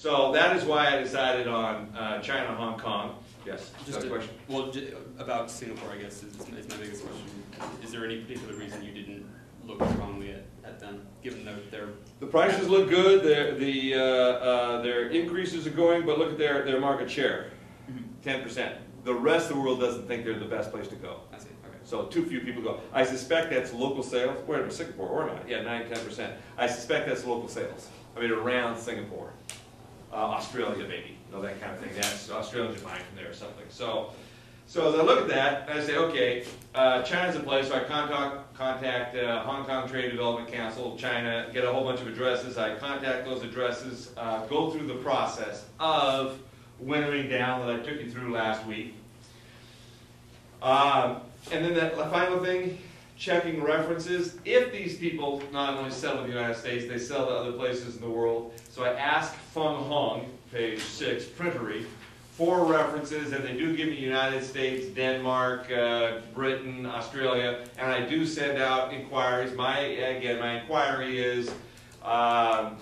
So that is why I decided on China, Hong Kong. Yes, just a question. Well, about Singapore, I guess, is my biggest question. Is there any particular reason you didn't look strongly at them, given their The prices look good, their increases are going, but look at their market share, 10%. The rest of the world doesn't think they're the best place to go. I see, okay. So too few people go. I suspect that's local sales. Where in Singapore or not? Yeah, 9–10%. I suspect that's local sales. I mean, around Singapore, Australia maybe, you know, that kind of thing. That's Australians are buying from there or something. So as I look at that, I say, okay, China's a place. So I contact Hong Kong Trade Development Council, China, get a whole bunch of addresses. I contact those addresses, go through the process of winnowing down that I took you through last week. And then that final thing, checking references. If these people not only sell in the United States, they sell to other places in the world. So I ask Feng Hong, page 6, Printery, for references, and they do give me United States, Denmark, Britain, Australia, and I do send out inquiries. My inquiry is, I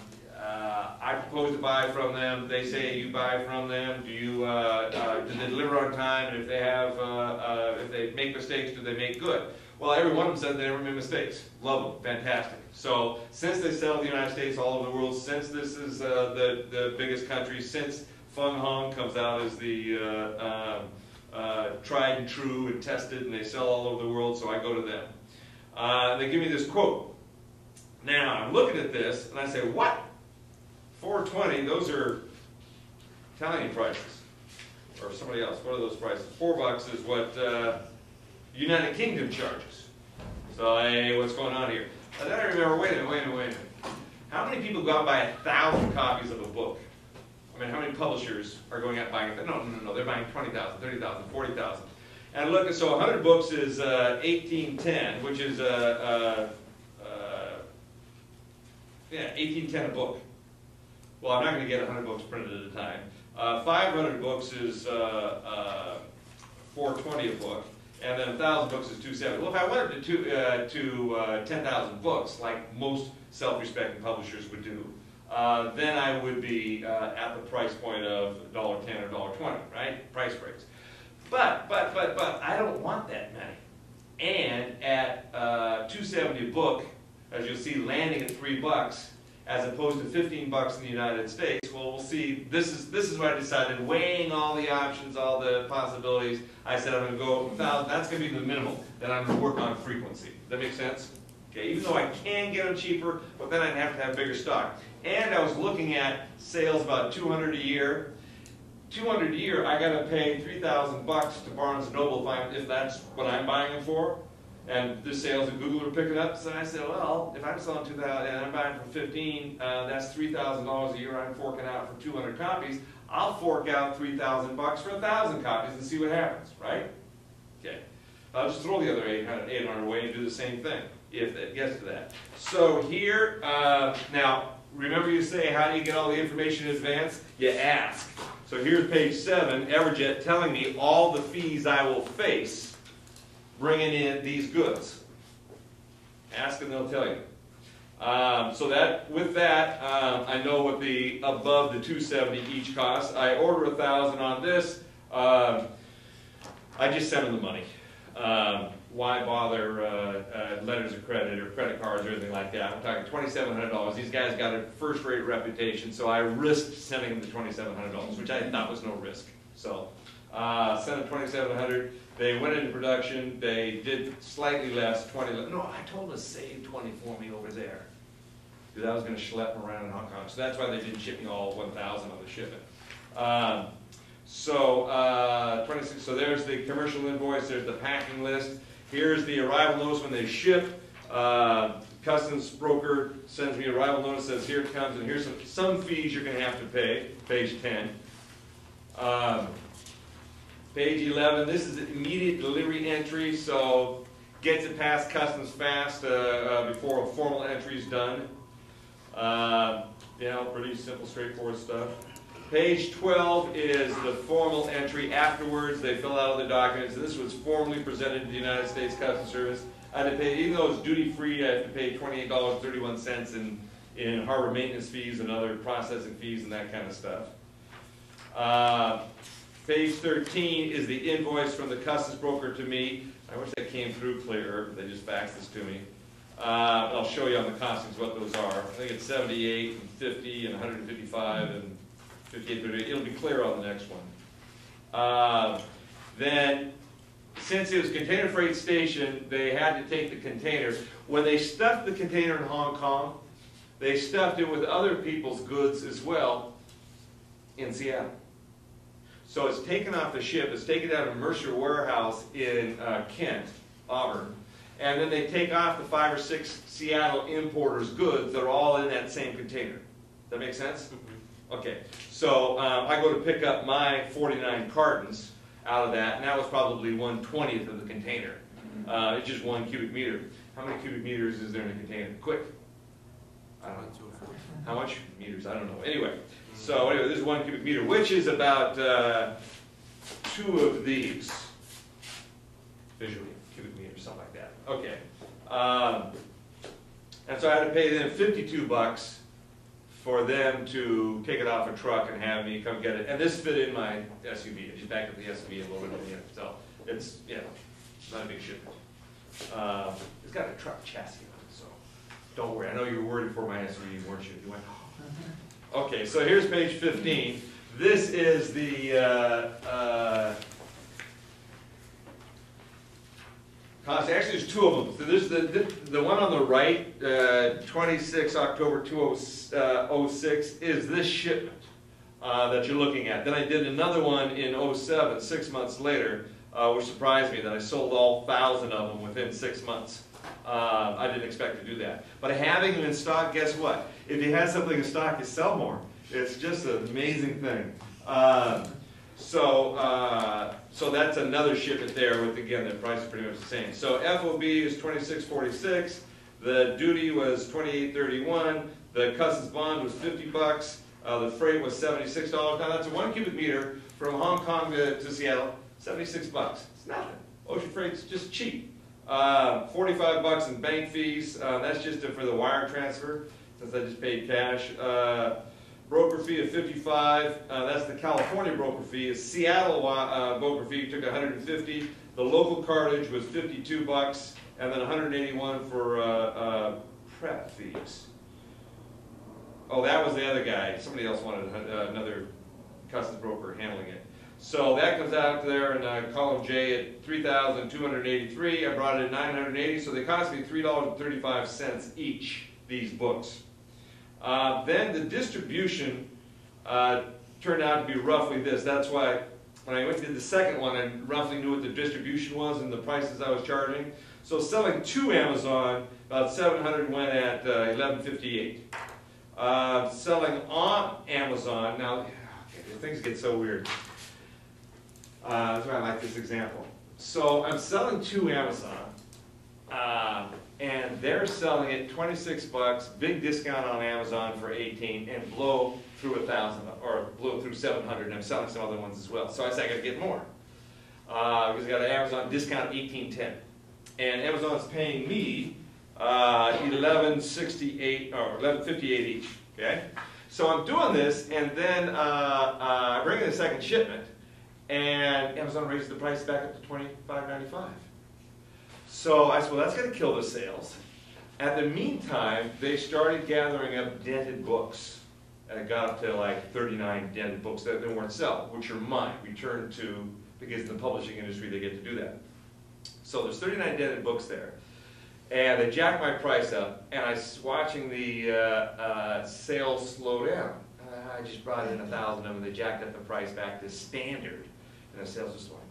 propose to buy from them. They say you buy from them. Do they deliver on time? And if they have, if they make mistakes, do they make good? Well, every one of them said they never made mistakes. Love them, fantastic. So since they sell in the United States, all over the world, since this is the biggest country, since Feng Hong comes out as the tried and true and tested, and they sell all over the world, so I go to them. They give me this quote. Now, I'm looking at this, and I say, what? $4.20, those are Italian prices. Or somebody else, what are those prices? $4 is what United Kingdom charges. So, hey, what's going on here? And then I remember, wait a minute. How many people go out and buy 1,000 copies of a book? I mean, how many publishers are going out buying it? No, they're buying 20,000, 30,000, 40,000. And look, so 100 books is 1810, which is $18.10 a book. Well, I'm not going to get 100 books printed at a time. 500 books is $4.20 a book, and then 1,000 books is $2.70. Well, if I went to 10,000 books, like most self-respecting publishers would do, then I would be at the price point of $1.10 or $1.20, right? Price breaks. But I don't want that many. And at $2.70 a book, as you'll see, landing at $3, as opposed to $15 in the United States. Well, we'll see. This is what I decided, weighing all the options, all the possibilities. I said I'm going to go 1,000. That's going to be the minimum. Then I'm going to work on frequency. Does that make sense? Okay. Even though I can get them cheaper, but then I'd have to have bigger stock. And I was looking at sales about 200 a year. 200 a year, I got to pay $3,000 to Barnes & Noble if that's what I'm buying them for. And the sales at Google are picking up. So I said, well, if I'm selling 2,000 and I'm buying for 15, that's $3,000 a year I'm forking out for 200 copies. I'll fork out $3,000 for 1,000 copies and see what happens, right? Okay. I'll just throw the other 800 away and do the same thing if it gets to that. So here, now, remember you say, how do you get all the information in advance? You ask. So here's page 7, Everjet telling me all the fees I will face bringing in these goods. Ask and they'll tell you. So that with that, I know what the above the $2.70 each costs. I order 1,000 on this. I just send them the money. Why bother letters of credit or credit cards or anything like that? I'm talking $2,700. These guys got a first-rate reputation, so I risked sending them the $2,700, which I thought was no risk. So sent them $2,700. They went into production. They did slightly less, 20. No, I told them to save 20 for me over there because I was going to schlep them around in Hong Kong. So that's why they didn't ship me all 1,000 on the shipment. 26. So there's the commercial invoice. There's the packing list. Here's the arrival notice when they ship. Customs broker sends me arrival notice. Says here it comes, and here's some fees you're going to have to pay. Page 10. Page 11, this is immediate delivery entry, so gets it past customs fast before a formal entry is done. Pretty simple, straightforward stuff. Page 12 is the formal entry afterwards. They fill out all the documents. This was formally presented to the United States Customs Service. I had to pay, even though it's duty-free, I have to pay $28.31 in harbor maintenance fees and other processing fees and that kind of stuff. Page 13 is the invoice from the customs broker to me. I wish that came through clearer, but they just faxed this to me. I'll show you on the costings what those are. I think it's 78 and 50 and 155 and 58, 30. It'll be clear on the next one. Then, since it was container freight station, they had to take the container. When they stuffed the container in Hong Kong, they stuffed it with other people's goods as well in Seattle. So it's taken off the ship, it's taken out of Mercer warehouse in Kent, Auburn, and then they take off the 5 or 6 Seattle importers' goods that are all in that same container. Does that make sense? Mm-hmm. Okay, so I go to pick up my 49 cartons out of that, and that was probably 1/20th of the container. It's just 1 cubic meter. How many cubic meters is there in a container? Quick. I don't know. How much meters? I don't know. Anyway, so anyway, this is 1 cubic meter, which is about 2 of these. Visually, cubic meters, something like that. Okay. And so I had to pay them $52 for them to take it off a truck and have me come get it. And this fit in my SUV. I just backed up the SUV a little bit. So it's, you know, not a big shipment. It's got a truck chassis on it, so don't worry. I know you were worried for my SUV, weren't you? You went, oh. Okay, so here's page 15. This is the cost. Actually, there's 2 of them. So this is the one on the right, 26 October 2006, is this shipment that you're looking at. Then I did another one in 07, 6 months later, which surprised me that I sold all 1,000 of them within 6 months. I didn't expect to do that. But having them in stock, guess what? If you have something in stock, you sell more. It's just an amazing thing. So that's another shipment there with, again, the price is pretty much the same. So FOB is $26.46. The duty was $28.31. The customs bond was $50. The freight was $76. Now that's a 1 cubic meter from Hong Kong to Seattle. $76. It's nothing. Ocean freight's just cheap. $45 in bank fees. That's just for the wire transfer, since I just paid cash. Broker fee of $55. That's the California broker fee. A Seattle broker fee took $150. The local cartage was $52, and then $181 for prep fees. Oh, that was the other guy. Somebody else wanted another customs broker handling it. So that comes out there in column J at $3,283. I brought it at $980, so they cost me $3.35 each, these books. Then the distribution turned out to be roughly this. That's why when I went to the second one, I roughly knew what the distribution was and the prices I was charging. So selling to Amazon, about 700 went at $11.58. Selling on Amazon, now okay, things get so weird. That's why I like this example. So I'm selling to Amazon. And they're selling it $26, big discount on Amazon for $18, and blow through 1,000 or blow through 700. And I'm selling some other ones as well. So I said I got to get more because I got an Amazon discount $18.10, and Amazon's paying me $11.68 or $11.58 each. Okay, so I'm doing this, and then I bring in the second shipment, and Amazon raises the price back up to $25.95. So I said, well, that's going to kill the sales. At the meantime, they started gathering up dented books. And it got up to like 39 dented books that they weren't selling, which are mine, returned to, because in the publishing industry they get to do that. So there's 39 dented books there. And they jacked my price up, and I was watching the sales slow down. I just brought in 1,000 of them, and they jacked up the price back to standard, and the sales were slowing down.